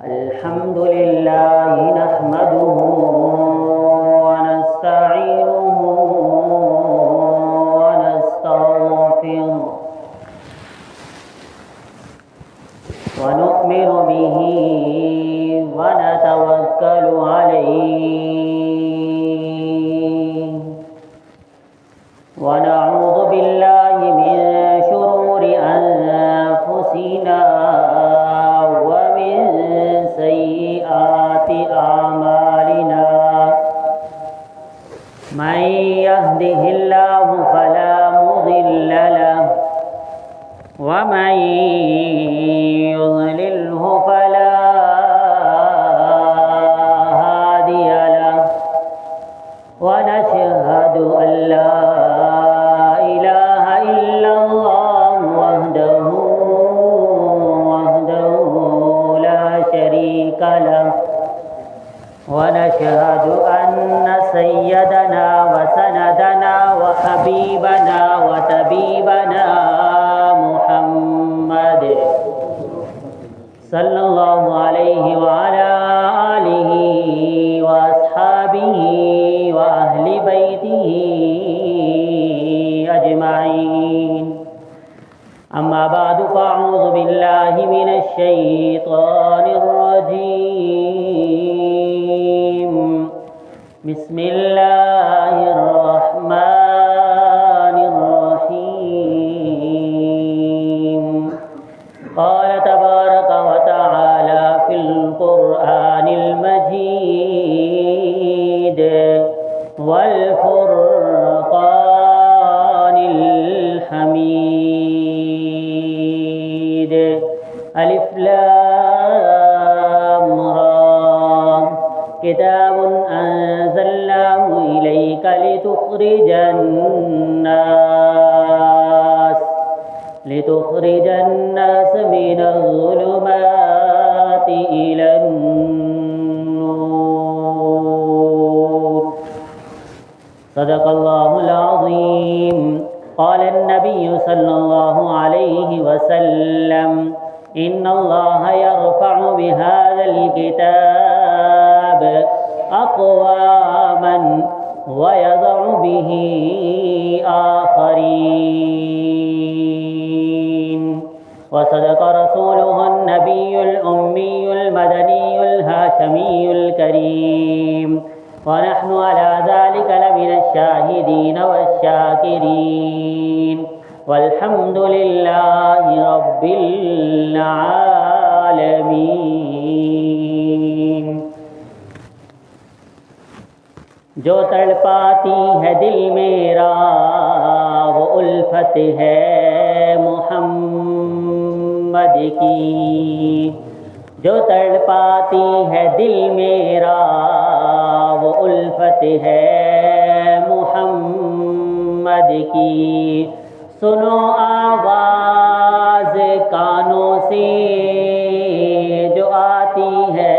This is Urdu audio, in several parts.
الحمد لله نحمده ونستعينه ونستغفره ونؤمن به ونتوكل عليه ونعوذ بالله من شرور أنفسنا ومن سيئات أعمالنا من يهده الله فلا مضل له ومن يضلله فلا هادي له ونشهد أن لا إله إلا الله وحده لا شريك له ونشهد أن سيدنا وسندنا وحبيبنا وطبيبنا محمد صلى الله عليه وعلى آله وأصحابه وأهل بيته أجمعين أما بعد فأعوذ بالله من الشيطان الرجيم بسم الله الرحمن الرحيم قال تبارك وتعالى في القرآن المجيد والفرقان الحميد ألف لام را كتاب أنزلناه إليك لتخرج الناس من الظلمات إلى النور صدق الله العظيم قال النبي صلى الله عليه وسلم إن الله يرفع بهذا الكتاب أقواما ويضع به آخرين وصدق رسوله النبي الأمي المدني الهاشمي الكريم ونحن على ذلك لمن الشاهدين والشاكرين والحمد لله رب العالمين جو تڑپاتی ہے دل میرا وہ الفت ہے محمد کی جو تڑپاتی ہے دل میرا وہ الفت ہے محمد کی سنو آواز کانوں سے جو آتی ہے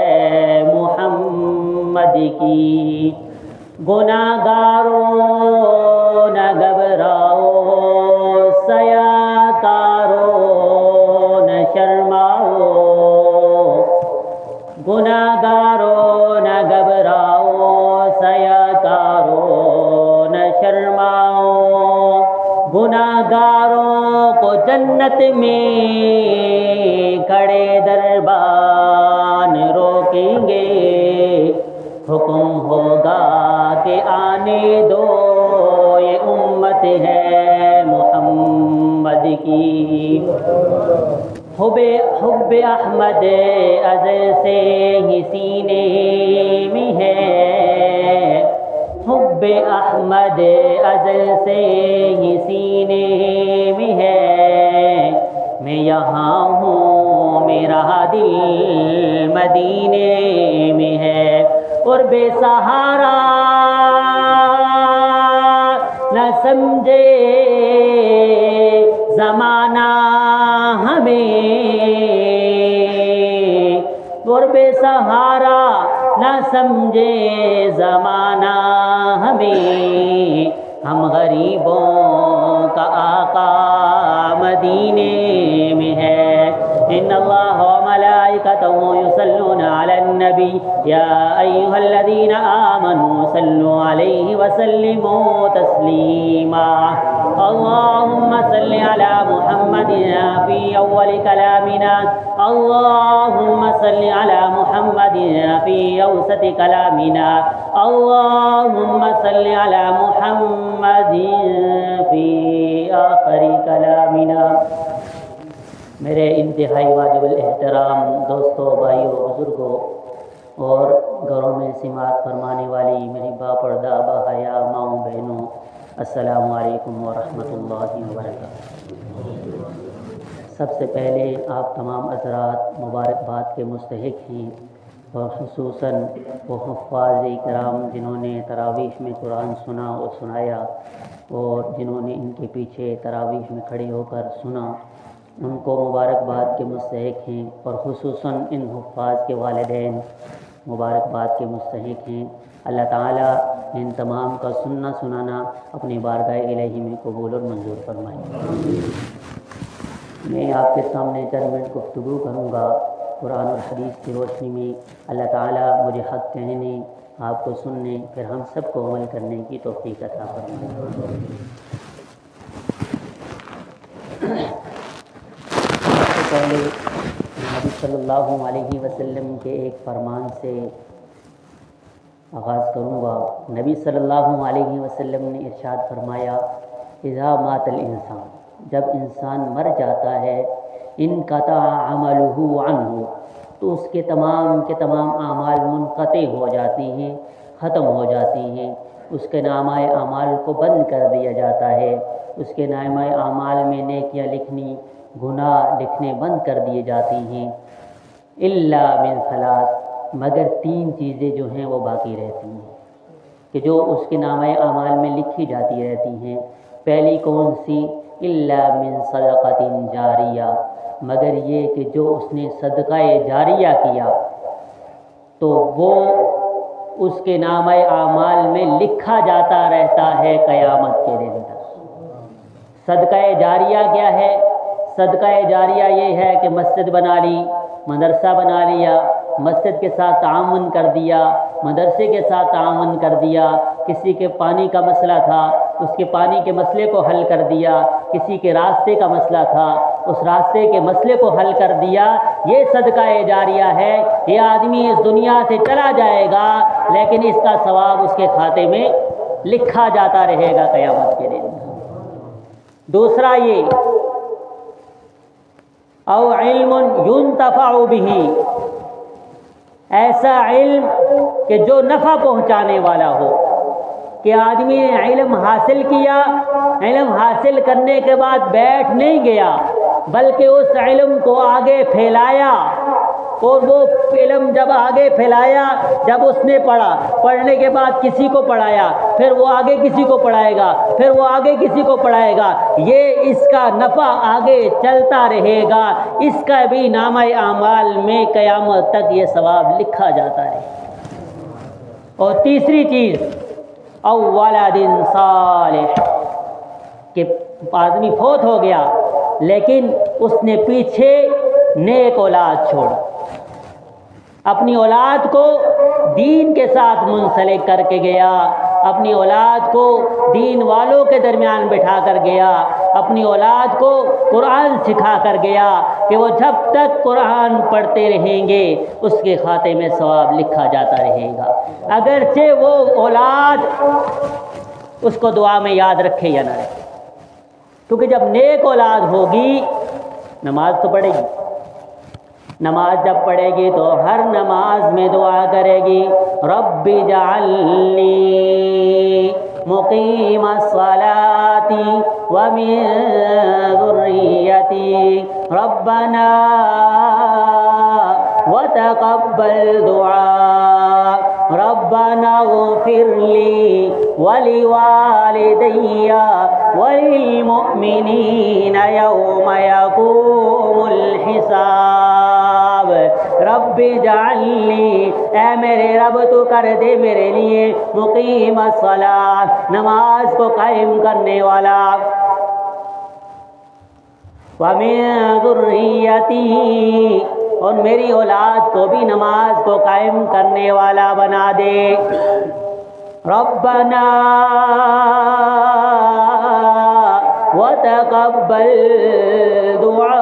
محمد کی گناہگاروں نہ گھبراؤ سیاکاروں نہ شرماؤ گناہگاروں نہ گھبراؤ سیاکاروں نہ شرماؤ گناہگاروں کو جنت میں کھڑے دربان روکیں گے حکم ہوگا کہ آنے دو یہ امت ہے محمد کی حب احمد ازل سے ہی سینے میں ہے حب احمد ازل سے ہی سینے میں ہے میں یہاں ہوں میرا دل مدینے میں ہے اور بے سہارا نہ سمجھے زمانہ ہمیں اور بے سہارا نہ سمجھے زمانہ ہمیں ہم غریبوں کا آقا مدینے میں ہے۔ ان اللہ و ملائکتہ یصلون علی النبی یا ایھا الذین آمنوا صلوا علیہ وسلموا تسلیما۔ اللہم صل علی محمد فی اول کلامنا، اللہم صل علی محمد فی اوسط کلامنا، اللہم صل علی محمد فی آخر کلامنا۔ میرے انتہائی واجب الاحترام دوستوں، بھائیوں، بزرگوں اور گھروں میں سماعت فرمانے والی میری باپردہ باحیا ماؤں بہنوں، السلام علیکم ورحمۃ اللہ وبرکاتہ۔ سب سے پہلے آپ تمام حضرات مبارکباد کے مستحق ہیں، اور خصوصاً وہ حفاظ کرام جنہوں نے تراویح میں قرآن سنا اور سنایا، اور جنہوں نے ان کے پیچھے تراویح میں کھڑے ہو کر سنا، ان کو مبارکباد کے مستحق ہیں، اور خصوصاً ان حفاظ کے والدین مبارکباد کے مستحق ہیں۔ اللہ تعالیٰ ان تمام کا سننا سنانا اپنی بارگاہ الہی میں قبول اور منظور فرمائے۔ میں آپ کے سامنے چند منٹ گفتگو کروں گا قرآن اور حدیث کی روشنی میں۔ اللہ تعالیٰ مجھے حق کہنے، آپ کو سننے، پھر ہم سب کو عمل کرنے کی توفیق عطا فرمائے۔ سب سے پہلے نبی صلی اللہ علیہ وسلم کے ایک فرمان سے آغاز کروں گا۔ نبی صلی اللہ علیہ وسلم نے ارشاد فرمایا، اذا مات الانسان، جب انسان مر جاتا ہے، انقطع عملہ عنہ، تو اس کے تمام اعمال منقطع ہو جاتے ہیں، ختم ہو جاتے ہیں۔ اس کے نامہ اعمال کو بند کر دیا جاتا ہے، اس کے نامہ اعمال میں نیکیاں لکھنی، گناہ لکھنے بند کر دیے جاتے ہیں۔ الا من ثلاث، مگر تین چیزیں جو ہیں وہ باقی رہتی ہیں، کہ جو اس کے نامہ اعمال میں لکھی جاتی رہتی ہیں۔ پہلی کون سی؟ الا من صدقۃ جاریہ، مگر یہ کہ جو اس نے صدقہ جاریہ کیا تو وہ اس کے نامہ اعمال میں لکھا جاتا رہتا ہے قیامت کے دن تک۔ صدقہ جاریہ کیا ہے؟ صدقہ جاریہ یہ ہے کہ مسجد بنا لی، مدرسہ بنا لیا، مسجد کے ساتھ تعاون کر دیا، مدرسے کے ساتھ تعاون کر دیا، کسی کے پانی کا مسئلہ تھا، اس کے پانی کے مسئلے کو حل کر دیا، کسی کے راستے کا مسئلہ تھا، اس راستے کے مسئلے کو حل کر دیا، یہ صدقہ جاریہ ہے۔ یہ آدمی اس دنیا سے چلا جائے گا لیکن اس کا ثواب اس کے کھاتے میں لکھا جاتا رہے گا قیامت کے دن۔ دوسرا یہ، او علم ينتفع به، ایسا علم کہ جو نفع پہنچانے والا ہو، کہ آدمی نے علم حاصل کیا، علم حاصل کرنے کے بعد بیٹھ نہیں گیا بلکہ اس علم کو آگے پھیلایا، اور وہ علم جب آگے پھیلایا، جب اس نے پڑھا، پڑھنے کے بعد کسی کو پڑھایا، پھر وہ آگے کسی کو پڑھائے گا، پھر وہ آگے کسی کو پڑھائے گا، یہ اس کا نفع آگے چلتا رہے گا، اس کا بھی نامہ اعمال میں قیامت تک یہ ثواب لکھا جاتا ہے۔ اور تیسری چیز، او ولد صالح، کہ آدمی فوت ہو گیا لیکن اس نے پیچھے نیک اولاد چھوڑی، اپنی اولاد کو دین کے ساتھ منسلک کر کے گیا، اپنی اولاد کو دین والوں کے درمیان بٹھا کر گیا، اپنی اولاد کو قرآن سکھا کر گیا کہ وہ جب تک قرآن پڑھتے رہیں گے اس کے کھاتے میں ثواب لکھا جاتا رہے گا، اگرچہ وہ اولاد اس کو دعا میں یاد رکھے یا نہ رکھے۔ کیونکہ جب نیک اولاد ہوگی نماز تو پڑھے گی، نماز جب پڑھے گی تو ہر نماز میں دعا کرے گی، رب اجعلنی مقیم الصلاۃ ومن ذریتی ربنا وتقبل دعاء ربنا اغفر لی ولوالدی وللمؤمنین یوم یقوم الحساب۔ رب اجعلنی، اے میرے رب تو کر دے میرے لیے مقیم الصلاۃ، نماز کو قائم کرنے والا، وَمِن ذُرِّيَّتِي، اور میری اولاد کو بھی نماز کو قائم کرنے والا بنا دے۔ ربنا وتقبل دعا،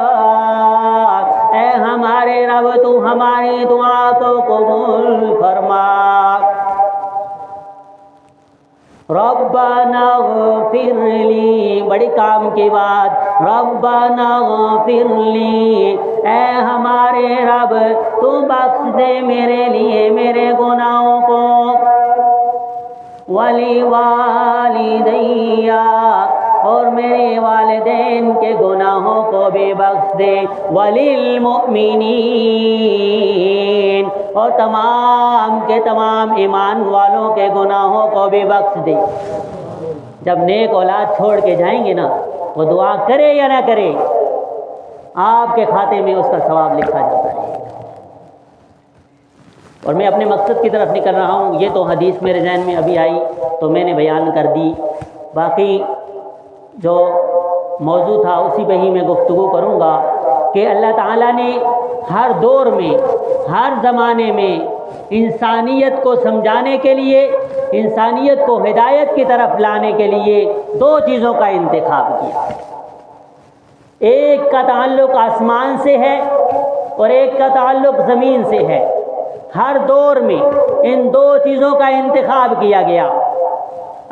اے ہمارے رب تو ہماری دعا کو قبول فرما۔ ربنا اغفر لی، بڑی کام کی بات، ربنا اغفر لی، اے ہمارے رب تو بخش دے میرے لیے میرے گناہوں کو، ولی والدیّ، اور میرے والدین کے گناہوں کو بھی بخش دے، وللمؤمنین، اور تمام کے تمام ایمان والوں کے گناہوں کو بھی بخش دے۔ جب نیک اولاد چھوڑ کے جائیں گے نا، وہ دعا کرے یا نہ کرے، آپ کے کھاتے میں اس کا ثواب لکھا جاتا ہے۔ اور میں اپنے مقصد کی طرف نکل رہا ہوں، یہ تو حدیث میرے ذہن میں ابھی آئی تو میں نے بیان کر دی، باقی جو موضوع تھا اسی پہ ہی میں گفتگو کروں گا کہ اللہ تعالیٰ نے ہر دور میں، ہر زمانے میں انسانیت کو سمجھانے کے لیے، انسانیت کو ہدایت کی طرف لانے کے لیے دو چیزوں کا انتخاب کیا۔ ایک کا تعلق آسمان سے ہے اور ایک کا تعلق زمین سے ہے۔ ہر دور میں ان دو چیزوں کا انتخاب کیا گیا۔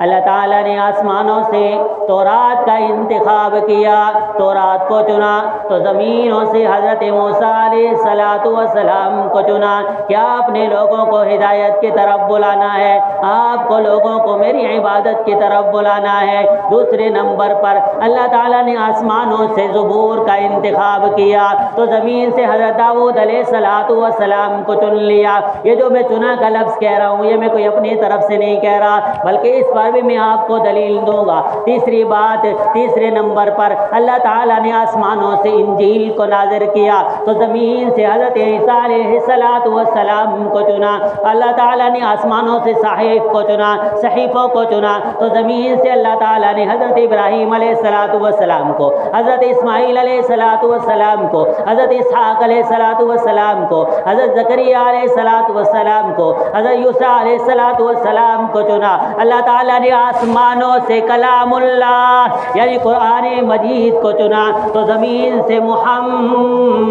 اللہ تعالیٰ نے آسمانوں سے تورات کا انتخاب کیا، تورات کو چنا، تو زمینوں سے حضرت موسیٰ علیہ السلام کو چنا۔ کیا اپنے لوگوں کو ہدایت کی طرف بلانا ہے، آپ کو لوگوں کو میری عبادت کی طرف بلانا ہے۔ دوسرے نمبر پر اللہ تعالیٰ نے آسمانوں سے زبور کا انتخاب کیا، تو زمین سے حضرت داؤد علیہ السلام کو چن لیا۔ یہ جو میں چنا کا لفظ کہہ رہا ہوں، یہ میں کوئی اپنی طرف سے نہیں کہہ رہا، بلکہ اس پر بھی میں آپ کو دلیل دوں گا۔ تیسری بات، تیسرے نمبر پر اللہ تعالیٰ نے آسمانوں سے انجیل کو نازل کیا، تو زمین سے حضرت عیسیٰ علیہ السلام کو چنا۔ اللہ تعالیٰ نے آسمانوں سے صحائف کو چنا، صحیفوں کو چنا، تو زمین سے اللہ تعالیٰ نے حضرت ابراہیم علیہ السلام کو، حضرت اسماعیل علیہ السلام کو، حضرت اسحاق علیہ السلام کو، حضرت زکریا علیہ السلام کو، حضرت یوسیٰ علیہ السلام کو چنا۔ اللہ تعالیٰ نے آسمانوں سے کلام اللہ یعنی قرآن مجید کو چنا، تو زمین سے محمد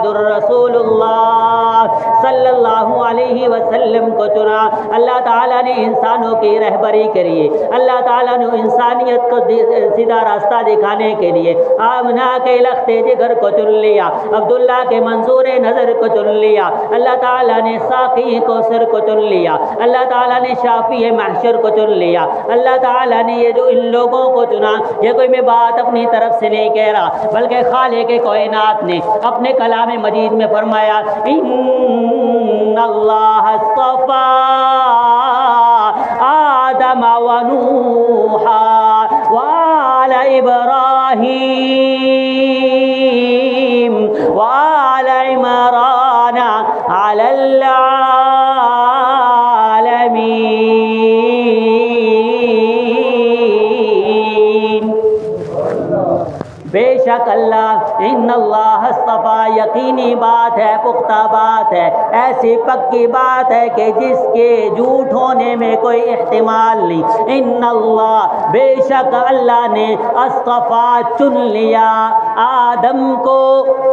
الرسول اللہ صلی اللہ علیہ وسلم کو چنا۔ اللہ تعالیٰ نے انسانوں کی رہبری کے لیے، اللہ تعالیٰ نے انسانیت کو سیدھا راستہ دکھانے کے لیے آمنہ کے لخت جگر کو چن لیا، عبداللہ کے منظور نظر کو چن لیا، اللہ تعالیٰ نے ساقی کوثر کو چن لیا، اللہ تعالیٰ نے شافی محشر کو چن لیا، اللہ تعالیٰ نے یہ جو ان لوگوں کو چنا، یہ کوئی میں بات اپنی طرف سے نہیں کہہ رہا، بلکہ خالق کائنات نے اپنے کلام مجید میں فرمایا، ان اللہ اصطفیٰ آدم و نوحا وآل ابراہیم وآل عمران علی العالمین۔ بے شک اللہ، ان اللہ اصطفیٰ، یقینی بات ہے، پختہ بات ہے، ایسی پکی بات ہے کہ جس کے جھوٹ ہونے میں کوئی احتمال نہیں۔ ان اللہ، بے شک اللہ نے اصطفیٰ چن لیا آدم کو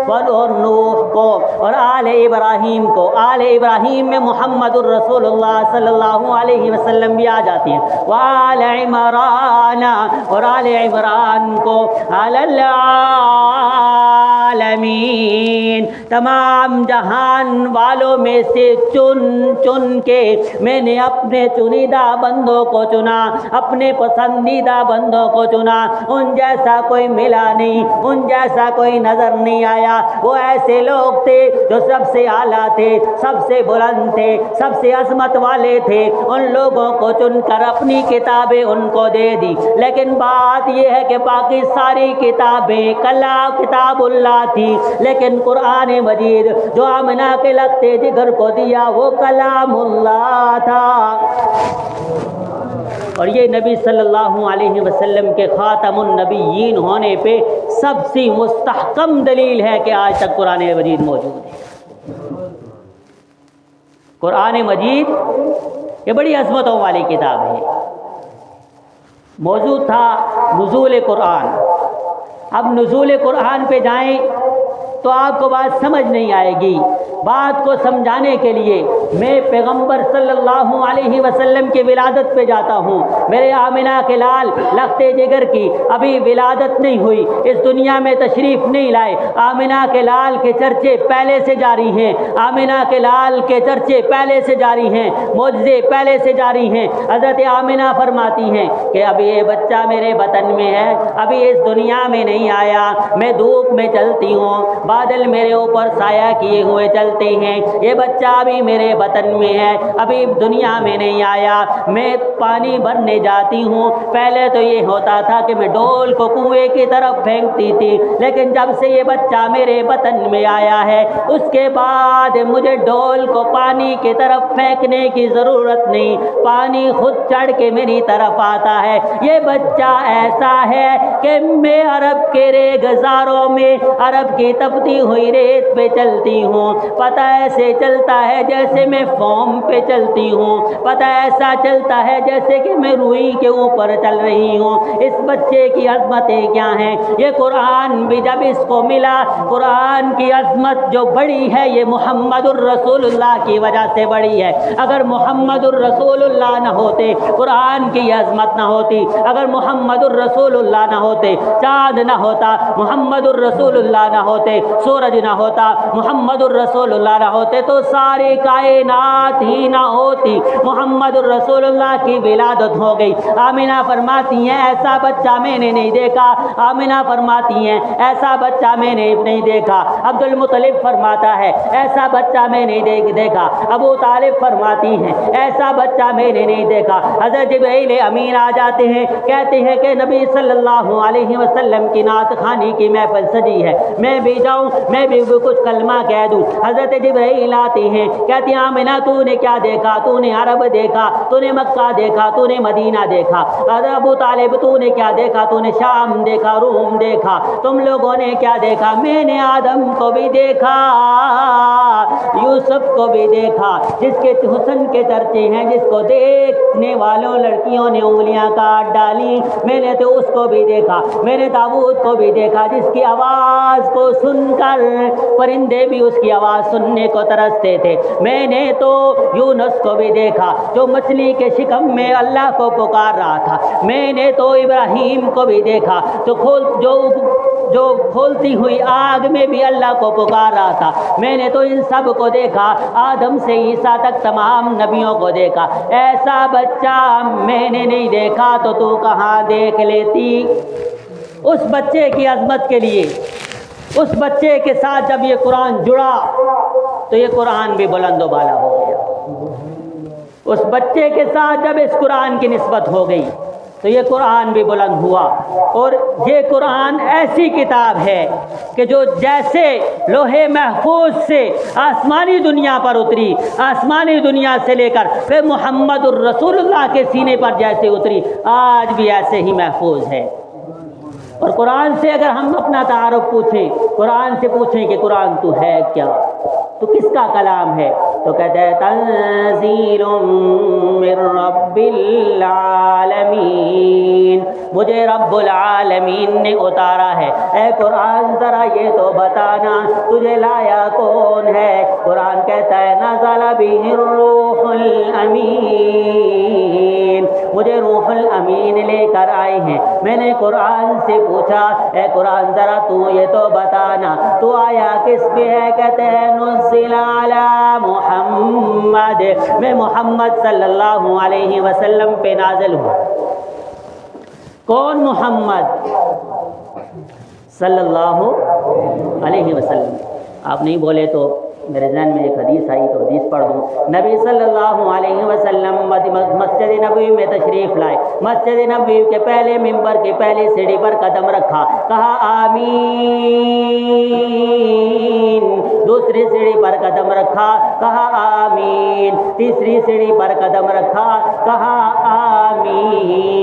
اور نوح کو اور آل ابراہیم کو۔ آل ابراہیم میں محمد الرسول اللہ صلی اللہ علیہ وسلم بھی آ جاتی ہیں، وآل عمران، اور آل عمران کو، علی العالمین، تمام جہان والوں میں سے چن چن کے میں نے اپنے چنیدہ بندوں کو چنا، اپنے پسندیدہ بندوں کو چنا۔ ان جیسا کوئی ملا نہیں، ان جیسا کوئی نظر نہیں آیا۔ وہ ایسے لوگ تھے جو سب سے اعلیٰ تھے، سب سے بلند تھے، سب سے عظمت والے تھے۔ ان لوگوں کو چن کر اپنی کتابیں ان کو دے دی، لیکن بات یہ ہے کہ باقی ساری کتابیں کتاب اللہ تھی، لیکن قرآن مجید جو آمنہ کے لختے جگر کو دیا وہ کلام اللہ تھا۔ اور یہ نبی صلی اللہ علیہ وسلم کے خاتم النبیین ہونے پہ سب سے مستحکم دلیل ہے کہ آج تک قرآن مجید موجود ہے۔ قرآن مجید یہ بڑی عظمتوں والی کتاب ہے۔ موضوع تھا نزول قرآن۔ اب نزول قرآن پہ جائیں تو آپ کو بات سمجھ نہیں آئے گی۔ بات کو سمجھانے کے لیے میں پیغمبر صلی اللہ علیہ وسلم کی ولادت پہ جاتا ہوں۔ میرے آمنہ کے لال لخت جگر کی ابھی ولادت نہیں ہوئی، اس دنیا میں تشریف نہیں لائے۔ آمنہ کے لال کے چرچے پہلے سے جاری ہیں، آمنہ کے لال کے چرچے پہلے سے جاری ہیں، معجزے پہلے سے جاری ہیں۔ حضرت آمنہ فرماتی ہیں کہ ابھی یہ بچہ میرے بطن میں ہے، ابھی اس دنیا میں نہیں آیا، میں دھوپ میں چلتی ہوں، بادل میرے اوپر سایہ کیے ہوئے چلتے ہیں، یہ بچہ ابھی میرے بطن میں ہے، ابھی دنیا میں نہیں آیا۔ میں پانی بھرنے جاتی ہوں، پہلے تو یہ ہوتا تھا کہ میں ڈول کو کنویں کی طرف پھینکتی تھی، لیکن جب سے یہ بچہ میرے بطن میں آیا ہے اس کے بعد مجھے ڈول کو پانی کی طرف پھینکنے کی ضرورت نہیں، پانی خود چڑھ کے میری طرف آتا ہے۔ یہ بچہ ایسا ہے کہ میں عرب کے ریگزاروں میں عرب کی تپتی ہوئی ریت پہ چلتی ہوں، پتہ ایسے چلتا ہے جیسے میں فوم پہ چلتی ہوں، پتہ ایسا چلتا ہے جیسے کہ میں روئی کے اوپر چل رہی ہوں۔ اس بچے کی عظمتیں کیا ہیں؟ یہ قرآن بھی جب اس کو ملا، قرآن کی عظمت جو بڑی ہے یہ محمد الرسول اللہ کی وجہ سے بڑی ہے۔ اگر محمد الرسول اللہ نہ ہوتے قرآن کی عظمت نہ ہوتی، اگر محمد الرسول اللہ نہ ہوتے چاند نہ ہوتا، محمد الرسول اللہ نہ ہوتے سورج نہ ہوتا، محمد الرسول اللہ نہ ہوتے تو ساری کائنات ہی نہ ہوتی۔ محمد الرسول اللہ کی ولادت ہو گئی۔ آمنہ فرماتی ہیں ایسا بچہ میں نے نہیں دیکھا، آمنہ فرماتی ہیں ایسا بچہ میں نے نہیں دیکھا۔ عبد المطلب فرماتا ہے ایسا بچہ میں نے دیکھا۔ ابو طالب فرماتی ہیں ایسا بچہ میں نے نہیں دیکھا۔ حضرت جبرائیل امین آ جاتے ہیں، کہتے ہیں کہ نبی صلی اللہ علیہ وسلم کی نعت خوانی کی محفل سجی ہے، میں بھی جاؤں، میں بھی کچھ کلمہ کہہ دوں۔ حضرت جبرائیل آتے ہیں، کہتے ہیں آمنہ تو نے کیا دیکھا؟ تو نے عرب دیکھا، تو نے مکہ دیکھا، تو نے مدینہ دیکھا۔ حضرت ابو طالب تو نے کیا دیکھا؟ تو نے شام دیکھا، روم دیکھا۔ تم لوگوں نے کیا دیکھا؟ میں نے آدم کو بھی دیکھا، یوسف کو بھی دیکھا، جس کے حسن کے چرچے ہیں، جس کو دیکھنے والوں لڑکیوں نے انگلیاں کاٹ ڈالی، میں نے تو اس کو بھی دیکھا۔ میں نے داؤد کو بھی دیکھا جس کی آواز کو سن کر پرندے بھی اس کی آواز سننے کو ترستے تھے۔ میں نے تو یونس کو بھی دیکھا جو مچھلی کے شکم میں اللہ کو پکار رہا تھا۔ میں نے تو ابراہیم کو بھی دیکھا جو کھولتی ہوئی آگ میں بھی اللہ کو پکار رہا تھا۔ میں نے تو ان سب کو دیکھا، آدم سے عیسیٰ تک تمام نبیوں کو دیکھا۔ ایسا بچہ میں نے نہیں دیکھا تو کہاں دیکھ لیتی؟ اس بچے کی عظمت کے لیے، اس بچے کے ساتھ جب یہ قرآن جڑا تو یہ قرآن بھی بلند و بالا ہو گیا۔ اس بچے کے ساتھ جب اس قرآن کی نسبت ہو گئی تو یہ قرآن بھی بلند ہوا۔ اور یہ قرآن ایسی کتاب ہے کہ جو جیسے لوح محفوظ سے آسمانی دنیا پر اتری، آسمانی دنیا سے لے کر پھر محمد الرسول اللہ کے سینے پر جیسے اتری، آج بھی ایسے ہی محفوظ ہے۔ اور قرآن سے اگر ہم اپنا تعارف پوچھیں، قرآن سے پوچھیں کہ قرآن تو ہے کیا، تو کس کا کلام ہے، تو کہتے ہیں تنزیل من رب العالمین، مجھے رب العالمین نے اتارا ہے۔ اے قرآن ذرا یہ تو بتانا تجھے لایا کون ہے؟ قرآن کہتا ہے نزل بہ الروح الامین، مجھے روح الامین لے کر آئے ہیں۔ میں نے قرآن سے پوچھا اے قرآن ذرا تو یہ تو بتانا تو آیا کس پہ ہے؟ کہتے ہیں نزل علی محمد، میں محمد صلی اللہ علیہ وسلم پہ نازل ہوں۔ کون محمد؟ صلی اللہ علیہ وسلم۔ آپ نہیں بولے تو میرے ذہن میں ایک حدیث آئی تو حدیث پڑھ دوں۔ نبی صلی اللہ علیہ وسلم مسجد نبوی میں تشریف لائے، مسجد نبوی کے پہلے ممبر کی پہلی سیڑھی پر قدم رکھا، کہا آمین، دوسری سیڑھی پر قدم رکھا، کہا آمین، تیسری سیڑھی پر قدم رکھا، کہا آمین،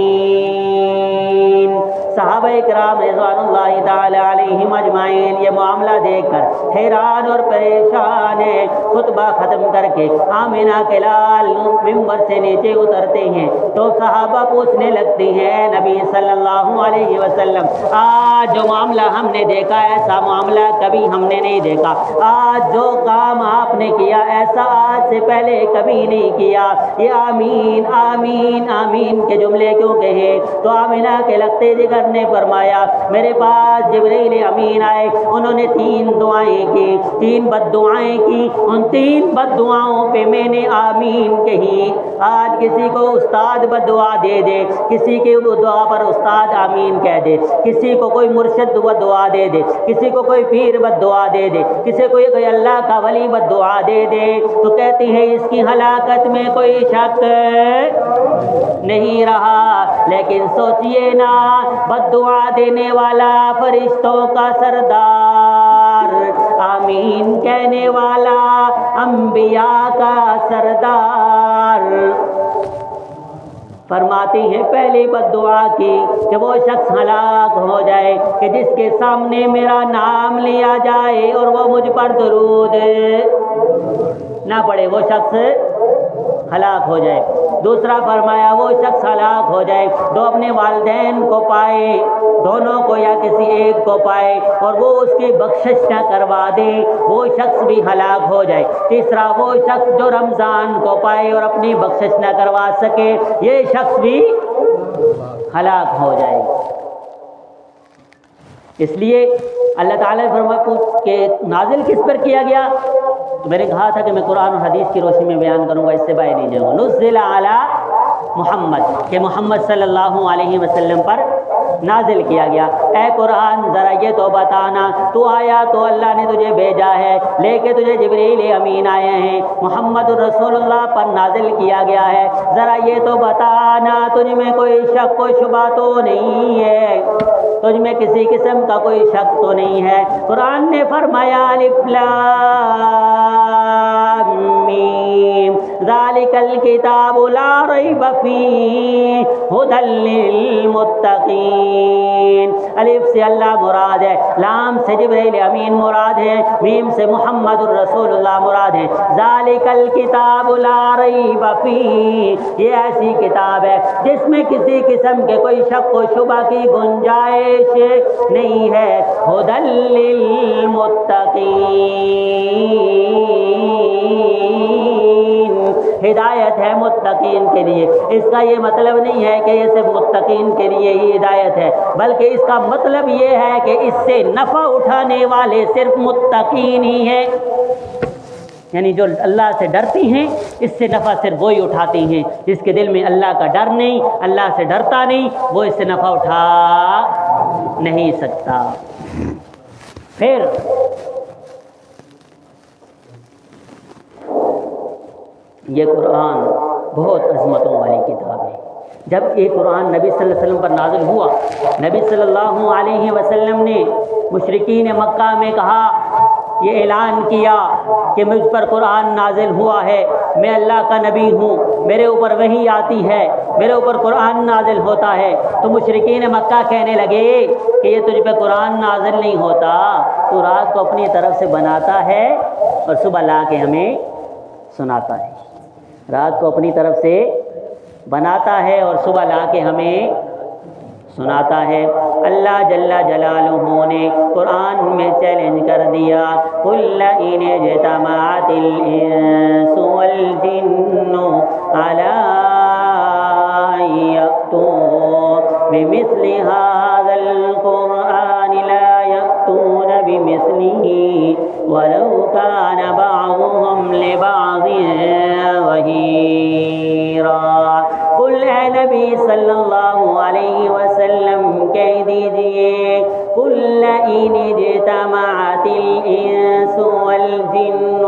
صحابہ کرام رضوان اللہ تعالی علیہم اجمعین یہ معاملہ دیکھ کر حیران اور پریشان ہے۔ خطبہ ختم کر کے آمنہ کے لال ممبر سے نیچے اترتے ہیں تو صحابہ پوچھنے لگتے ہیں نبی صلی اللہ علیہ وسلم آج جو معاملہ ہم نے دیکھا ایسا معاملہ کبھی ہم نے نہیں دیکھا، آج جو کام آپ نے کیا ایسا آج سے پہلے کبھی نہیں کیا، یہ آمین آمین آمین کے جملے کیوں کہے؟ تو آمنہ کے لگتے جگر نے فرمایا میرے پاس جبریل امین آئے، انہوں نے 3 دعائیں کی، 3 بد دعائیں کی، ان 3 بد دعاؤں پہ میں نے آمین کہی۔ آج کسی کو استاد بد دعا دے دے، کسی کی دعا پر استاد آمین کہہ دے، کسی کو کوئی مرشد بد دعا دے دے، کسی کو کوئی پیر بد دعا دے دے، کسی کو کوئی اللہ کا ولی بد دعا دے دے تو کہتی ہے اس کی ہلاکت میں کوئی شک نہیں رہا۔ لیکن سوچئے نا بد دعا دینے والا فرشتوں کا سردار، آمین کہنے والا انبیاء کا سردار، فرماتے ہیں پہلی بد دعا کی کہ وہ شخص ہلاک ہو جائے کہ جس کے سامنے میرا نام لیا جائے اور وہ مجھ پر درود نہ پڑے، وہ شخص ہلاک ہو جائے۔ دوسرا فرمایا وہ شخص ہلاک ہو جائے جو اپنے والدین کو پائے، دونوں کو یا کسی ایک کو پائے اور وہ اس کی بخشش نہ کروا دے، وہ شخص بھی ہلاک ہو جائے۔ تیسرا وہ شخص جو رمضان کو پائے اور اپنی بخشش نہ کروا سکے، یہ شخص بھی ہلاک ہو جائے۔ اس لیے اللہ تعالیٰ نے فرمایا کہ نازل کس پر کیا گیا؟ تو میں نے کہا تھا کہ میں قرآن اور حدیث کی روشنی میں بیان کروں گا، اس سے باہر نہیں جاؤں گا۔ نزل علی محمد کہ محمد صلی اللہ علیہ وسلم پر نازل کیا گیا۔ اے قرآن ذرا یہ تو بتانا، تو آیا تو اللہ نے تجھے بھیجا ہے، لے کے تجھے جبریل امین آئے ہیں، محمد رسول اللہ پر نازل کیا گیا ہے، ذرا یہ تو بتانا تجھ میں کوئی شک و شبہ تو نہیں ہے، تجھ میں کسی قسم کا کوئی شک تو نہیں ہے؟ قرآن نے فرمایا الف لام میم ذالک الکتاب لا ریب فیہ ھدی للمتقین۔ الف سے اللہ مراد ہے، لام سے جبریل امین مراد ہے، میم سے محمد الرسول اللہ مراد ہے۔ ذالک الکتاب لا ریب فیہ، یہ ایسی کتاب ہے جس میں کسی قسم کے کوئی شک و شبہ کی گنجائش نہیں ہے، ھدی للمتقین، ہدایت ہے متقین کے لیے۔ اس کا یہ مطلب نہیں ہے کہ یہ صرف متقین کے لیے ہی ہدایت ہے، بلکہ اس کا مطلب یہ ہے کہ اس سے نفع اٹھانے والے صرف متقین ہی ہیں، یعنی جو اللہ سے ڈرتی ہیں اس سے نفع صرف وہی اٹھاتی ہیں۔ جس کے دل میں اللہ کا ڈر نہیں، اللہ سے ڈرتا نہیں، وہ اس سے نفع اٹھا نہیں سکتا۔ پھر یہ قرآن بہت عظمتوں والی کتاب ہے۔ جب یہ قرآن نبی صلی اللہ علیہ وسلم پر نازل ہوا، نبی صلی اللہ علیہ وسلم نے مشرکین مکہ میں کہا، یہ اعلان کیا کہ مجھ پر قرآن نازل ہوا ہے، میں اللہ کا نبی ہوں، میرے اوپر وحی آتی ہے، میرے اوپر قرآن نازل ہوتا ہے۔ تو مشرکین مکہ کہنے لگے کہ یہ تجھ پہ قرآن نازل نہیں ہوتا، تو رات کو اپنی طرف سے بناتا ہے اور صبح لا کے ہمیں سناتا ہے، رات کو اپنی طرف سے بناتا ہے اور صبح لا کے ہمیں سناتا ہے۔ اللہ جل جلالہ نے قرآن میں چیلنج کر دیا، قُلْ إِنِ اجْتَمَعَتِ الْإِنسُ وَالْجِنُّ عَلَىٰ أَن يَأْتُوا بِمِثْلِ هَٰذَا الْقُرْآنِ لَا يَأْتُونَ بِمِثْلِهِ وَلَوْ كَانَ بَعْضُهُمْ لِبَعْضٍ ظَهِيرًا۔ قل اے نبی صلی اللہ علیہ وسلم کہہ دیجئے، قل إِنِ اجْتَمَعَتِ الْإِنسُ وَالْجِنُّ،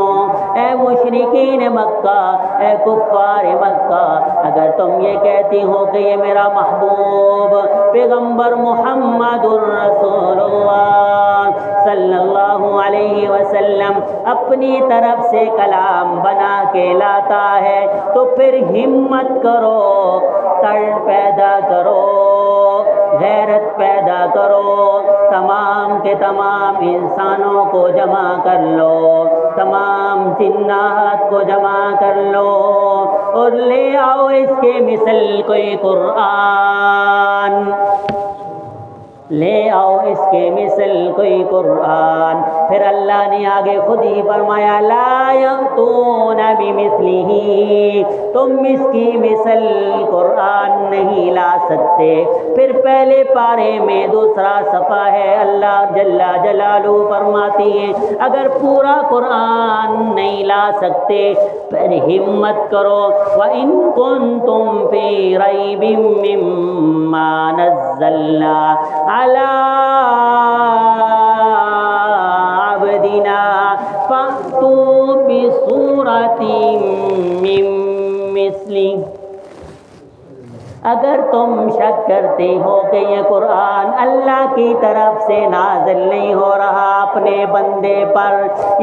اے مشرکین مکہ، اے کفار مکہ، اگر تم یہ کہتی ہو کہ یہ میرا محبوب پیغمبر محمد الرسول اللہ صلی اللہ علیہ وسلم اپنی طرف سے کلام بنا کے لاتا ہے تو پھر ہمت کرو، تڑ پیدا کرو غیرت پیدا کرو، تمام کے تمام انسانوں کو جمع کر لو، تمام جنات کو جمع کر لو اور لے آؤ اس کے مثل کوئی قرآن، لے آؤ اس کے مثل کوئی قرآن۔ پھر اللہ نے آگے خود ہی فرمایا لا یأتون بمثلہ، تم اس کی مثل قرآن نہیں لا سکتے۔ پھر پہلے پارے میں دوسرا صفحہ ہے، اللہ جل جلالہ فرماتی ہیں اگر پورا قرآن نہیں لا سکتے پھر ہمت کرو، وَإِن كُنتُمْ فِي رَيْبٍ مِّمَّا نَزَّلْنَا عَلَىٰ عَبْدِنَا فَأْتُوا بِسُورَةٍ مِّن مِّثْلِهِ۔ اگر تم شک کرتے ہو کہ یہ قرآن اللہ کی طرف سے نازل نہیں ہو رہا اپنے بندے پر،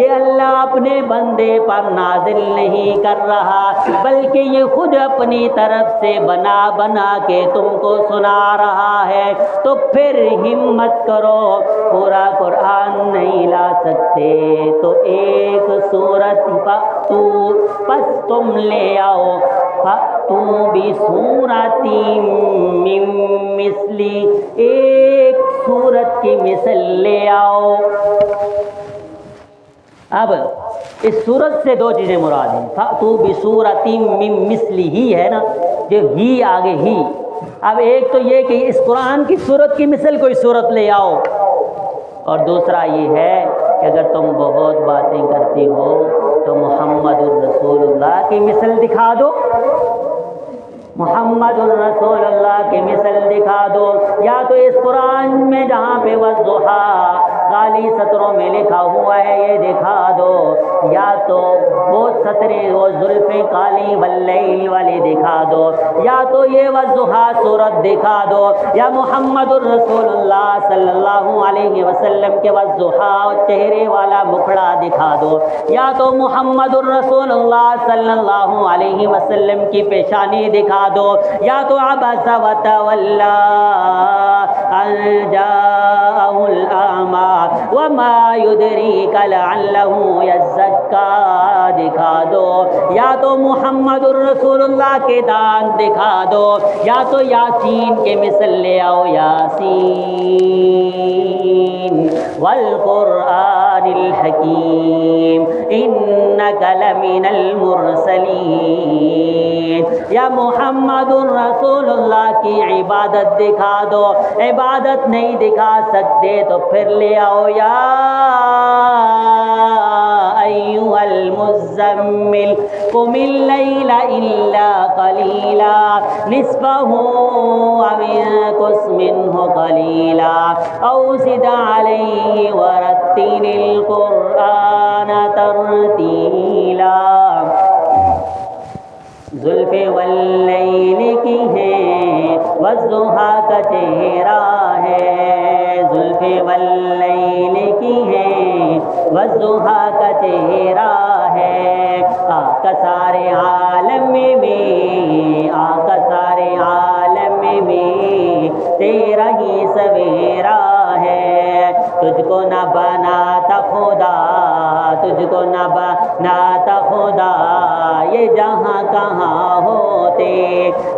یہ اللہ اپنے بندے پر نازل نہیں کر رہا بلکہ یہ خود اپنی طرف سے بنا بنا کے تم کو سنا رہا ہے، تو پھر ہمت کرو، پورا قرآن نہیں لا سکتے تو ایک سورت فَأْتُوا، پس تم لے آؤ، فَأْتُوا بِسُورَةٍ مِّن مِّثْلِهِ، ایک سورت کی مثل لے آؤ۔ اب اس سورت سے دو چیزیں مراد ہیں، فَأْتُوا بِسُورَةٍ مِّن مِّثْلِهِ ہے نا، جو ہی آگے ہی، اب ایک تو یہ کہ اس قرآن کی سورت کی مثل کوئی سورت لے آؤ، اور دوسرا یہ ہے کہ اگر تم بہت باتیں کرتے ہو تو محمد الرسول اللہ کی مثل دکھا دو، محمد الرسول اللہ کی مثل دکھا دو، یا تو اس قرآن میں جہاں پہ والضحیٰ کالی سطروں میں لکھا ہوا ہے یہ دکھا دو، یا تو وہ سطریں وہ زلفیں کالی واللیل والی دکھا دو، یا تو یہ والضحیٰ سورت دکھا دو، یا محمد الرسول اللہ صلی اللہ علیہ وسلم کے والضحیٰ چہرے والا مکھڑا دکھا دو، یا تو محمد الرسول اللہ صلی اللہ علیہ وسلم کی پیشانی دکھا دو، یا تو عبس وتولی ان جاءہ الاعمی وما یدریک لعلہ یزکی دکھا دو، یا تو محمد الرسول اللہ کے دانت دکھا دو، یا تو یاسین کے مثل لے آؤ، یاسین والقرآن الحکیم انک لمن المرسلین، یا محمد الرسول اللہ کی عبادت دکھا دو، عبادت نہیں دکھا سکتے تو پھر لے آؤ یا ایھا المزمل قم اللیل الا قلیلا نصفہ او انقص منہ قلیلا او زد علیہ ورتل القرآن ترتیلا۔ زلف واللیل کی ہے والضحیٰ کا چہرہ ہے، زلف واللیل کی ہے والضحیٰ کا چہرہ ہے، آقا سارے عالم میں، آقا سارے عالم میں تیرا ہی سویرا ہے، تجھ کو نہ بناتا خدا، تجھ کو نہ بناتا خدا یہ جہاں کہاں ہوتے،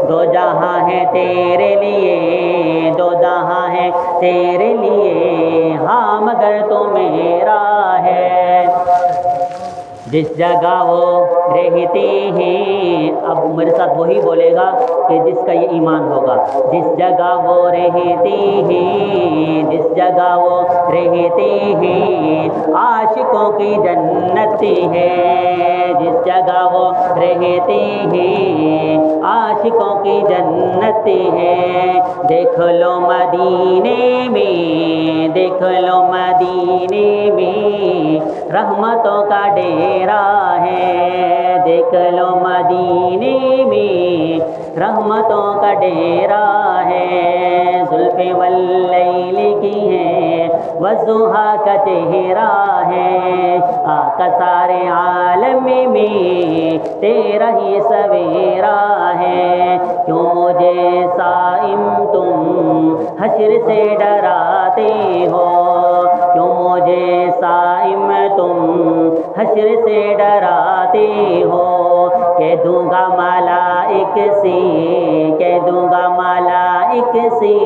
دو جہاں ہیں تیرے لیے، دو جہاں ہیں تیرے لیے، ہاں مگر تو میرا ہے۔ جس جگہ وہ رہتے ہیں، اب میرے ساتھ وہی بولے گا کہ جس کا یہ ایمان ہوگا، جس جگہ وہ رہتے ہیں، جس جگہ وہ رہتے ہیں عاشقوں کی جنت ہے، جس جگہ وہ رہتے ہیں عاشقوں کی جنت ہے، دیکھ لو مدینے میں، دیکھ لو مدینے میں رحمتوں کا ڈیرا ہے، دیکھ لو مدینے میں رحمتوں کا ڈیرا ہے، زلف واللیل کی ہے والضحیٰ کا چہرہ ہے، آقا سارے عالم میں تیرا ہی سویرا ہے، کیوں مجھے صائم تم حشر سے ڈراتے ہو، کیوں مجھے صائم تم حشر سے ڈراتے ہو، کہہ دوں گا ملائک سے، کہہ دوں گا ملائک سے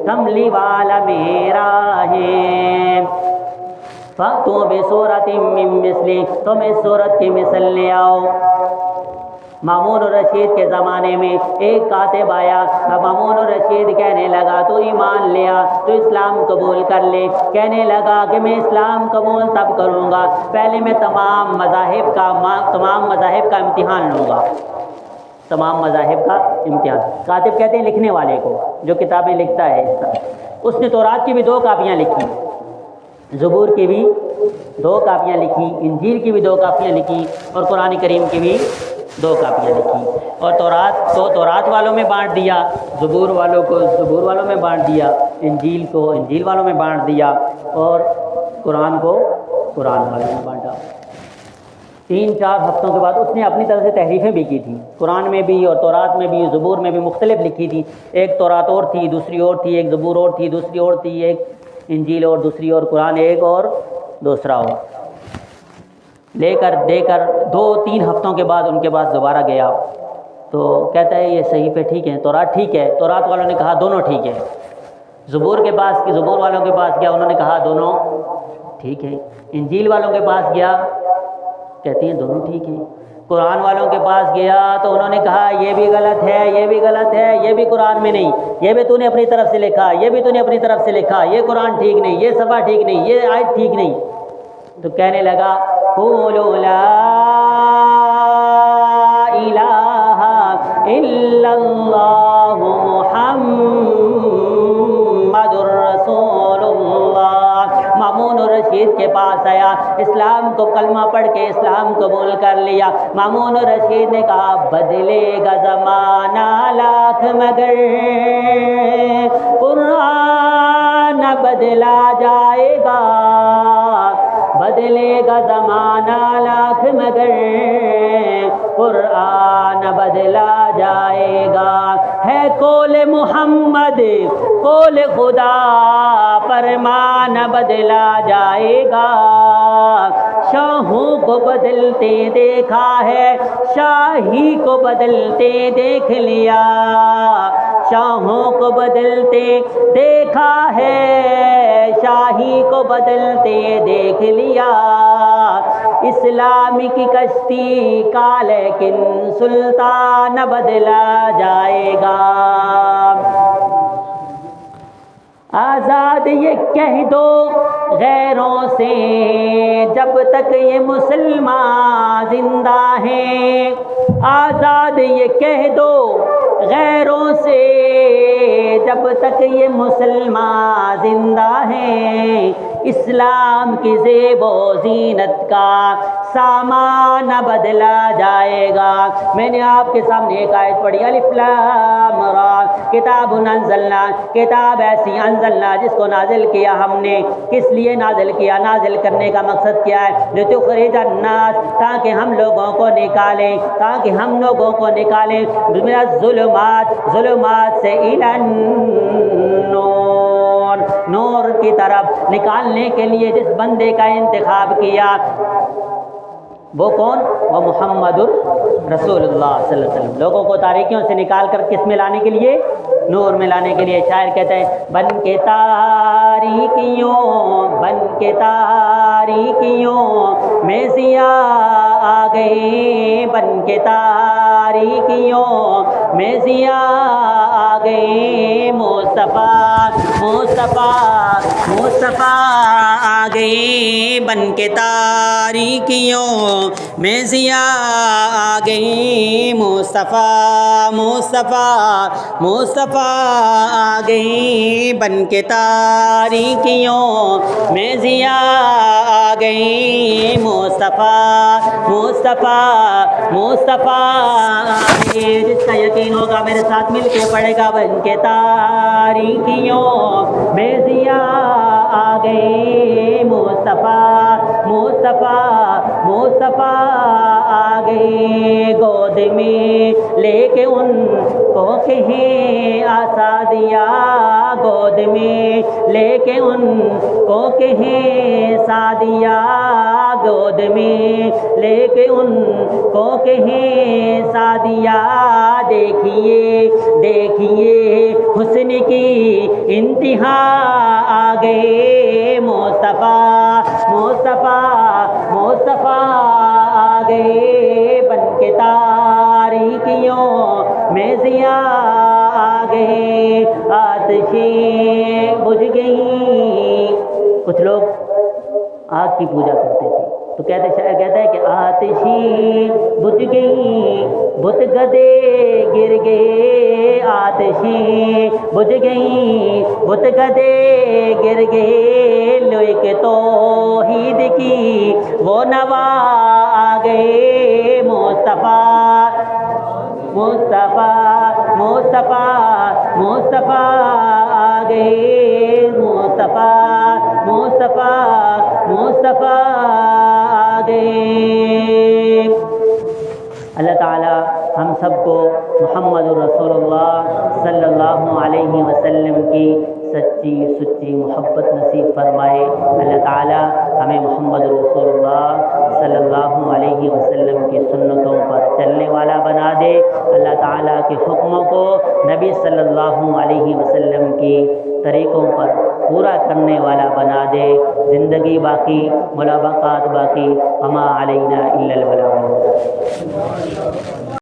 کملی والا میرا ہے، فَأْتُوا بِسُورَةٍ مِّن مِّثْلِهِ، تم اس سورت کی مثل لے آؤ۔ مامون الرشید کے زمانے میں ایک کاتب آیا، مامون الرشید کہنے لگا تو ایمان لیا، تو اسلام قبول کر لے، کہنے لگا کہ میں اسلام قبول تب کروں گا پہلے میں تمام مذاہب کا امتحان لوں گا، تمام مذاہب کا امتحان۔ کاتب کہتے ہیں لکھنے والے کو، جو کتابیں لکھتا ہے، اس نے تورات کی بھی 2 کاپیاں لکھی، زبور کی بھی 2 کاپیاں لکھی، انجیل کی بھی 2 کاپیاں لکھی، اور قرآن کریم کی بھی 2 کاپیاں لکھی، اور تورات والوں میں بانٹ دیا، زبور والوں کو زبور والوں میں بانٹ دیا، انجیل کو انجیل والوں میں بانٹ دیا، اور قرآن کو قرآن والوں میں بانٹا۔ 3-4 ہفتوں کے بعد اس نے اپنی طرف سے تحریفیں بھی کی تھیں، قرآن میں بھی اور تورات میں بھی، زبور میں بھی مختلف لکھی تھی، ایک تورات اور تھی، دوسری اور تھی، ایک زبور اور تھی، دوسری اور تھی، ایک انجیل اور دوسری اور قرآن ایک اور دوسرا اور، دے کر 2-3 ہفتوں کے بعد ان کے پاس دوبارہ گیا تو کہتا ہے یہ صحیفے ٹھیک ہیں، تورات ٹھیک ہے، تورات والوں نے کہا دونوں ٹھیک ہے، زبور والوں کے پاس گیا، انہوں نے کہا دونوں ٹھیک ہے، انجیل والوں کے پاس گیا، کہتے ہیں دونوں ٹھیک ہیں، قرآن والوں کے پاس گیا تو انہوں نے کہا یہ بھی غلط ہے، یہ بھی غلط ہے، یہ بھی قرآن میں نہیں، یہ بھی تو نے اپنی طرف سے لکھا، یہ بھی تو نے اپنی طرف سے لکھا، یہ قرآن ٹھیک نہیں، یہ صفحہ ٹھیک نہیں، یہ آیت ٹھیک نہیں، تو کہنے لگا قولوا لا الہ الا اللہ محمد رسول اللہ۔ مامون الرشید کے پاس آیا، اسلام کو کلمہ پڑھ کے اسلام قبول کر لیا۔ مامون الرشید نے کہا بدلے گا زمانہ لاکھ مگر قرآن بدلا جائے گا، بدلے گا زمانہ لاکھ مگر قرآن بدلا جائے گا، ہے قول محمد قول خدا فرمان بدلا جائے گا، شاہوں کو بدلتے دیکھا ہے شاہی کو بدلتے دیکھ لیا، شاہوں کو بدلتے دیکھا ہے شاہی کو بدلتے دیکھ لیا، اسلام کی کشتی کا لیکن سلطان بدلا جائے گا، آزاد یہ کہہ دو غیروں سے جب تک یہ مسلمان زندہ ہیں، آزاد یہ کہہ دو غیروں سے جب تک یہ مسلمان زندہ ہیں، اسلام کی زیب و زینت کا سامان بدلا جائے گا۔ میں نے آپ کے سامنے ایک آیت پڑھی الف لام را کتاب انزلنا، کتاب ایسی انزلنا جس کو نازل کیا ہم نے، کس لیے نازل کیا، نازل کرنے کا مقصد کیا ہے، لتخرج الناس تاکہ ہم لوگوں کو نکالیں، تاکہ ہم لوگوں کو نکالیں من الظلمات ظلمات سے الی النور، نور کی طرف نکالنے کے لیے جس بندے کا انتخاب کیا وہ کون؟ وہ محمد رسول اللہ صلی اللہ علیہ وسلم، لوگوں کو تاریکیوں سے نکال کر کس میں لانے کے لیے؟ نور میں لانے کے لیے۔ شاعر کہتے ہیں بن کے تاریکیوں بن کے تاریکیوں میں ضیاء آ گئے، بن کے تاریکیوں میں ضیاء آ گئے، مصطفیٰ مصطفیٰ مصطفیٰ آ گئے، بن کے تاریکیوں میں ضیاء آ گئے، مصطفیٰ مصطفیٰ مصطفیٰ آ گئے، بن کے تاریکیوں میں ضیاء آ گئے مصطفیٰ مصطفیٰ مصطفیٰ آ گئے۔ جس کا یقین ہوگا میرے ساتھ مل کے پڑھے گا، بن کے تاریکیوں میں ضیاء آ گئے مصطفیٰ مصطفیٰ مصطفیٰ آ گئے۔ گود میں لے کے ان کو کہیں آزادیا، گود میں لے کے ان کو کہیں سعدیہ، گود میں لے کے ان کو کہیں سعدیہ۔ دیکھیے دیکھیے حسن کی انتہا آ گئے مصطفیٰ مصطفیٰ مصطفیٰ آ گئے۔ بن کے تاریکیوں میں ضیاء آ گئے۔ آتشیں بجھ گئیں، کچھ لوگ آگ کی پوجا کرتے تھے تو کہتا ہے کہ آتشیں بجھ گئیں، بت گدے گر گئے، آتشیں بجھ گئیں، بت گدے گر گئے۔ لوک توحید کی وہ نوا آ گئے مصطفیٰ مصطفیٰ مصطفیٰ مصطفیٰ آ گئے مصطفیٰ مصطفیٰ مصطفیٰ آ گئے۔ اللہ تعالی ہم سب کو محمد الرسول اللہ صلی اللہ علیہ وسلم کی سچی محبت نصیب فرمائے۔ اللہ تعالی ہمیں محمد رسول اللہ صلی اللہ علیہ وسلم کی سنتوں پر چلنے والا بنا دے۔ اللہ تعالیٰ کے حکموں کو نبی صلی اللہ علیہ وسلم کی طریقوں پر پورا کرنے والا بنا دے۔ زندگی باقی، ملاقات باقی، وما علینا الا البلاغ۔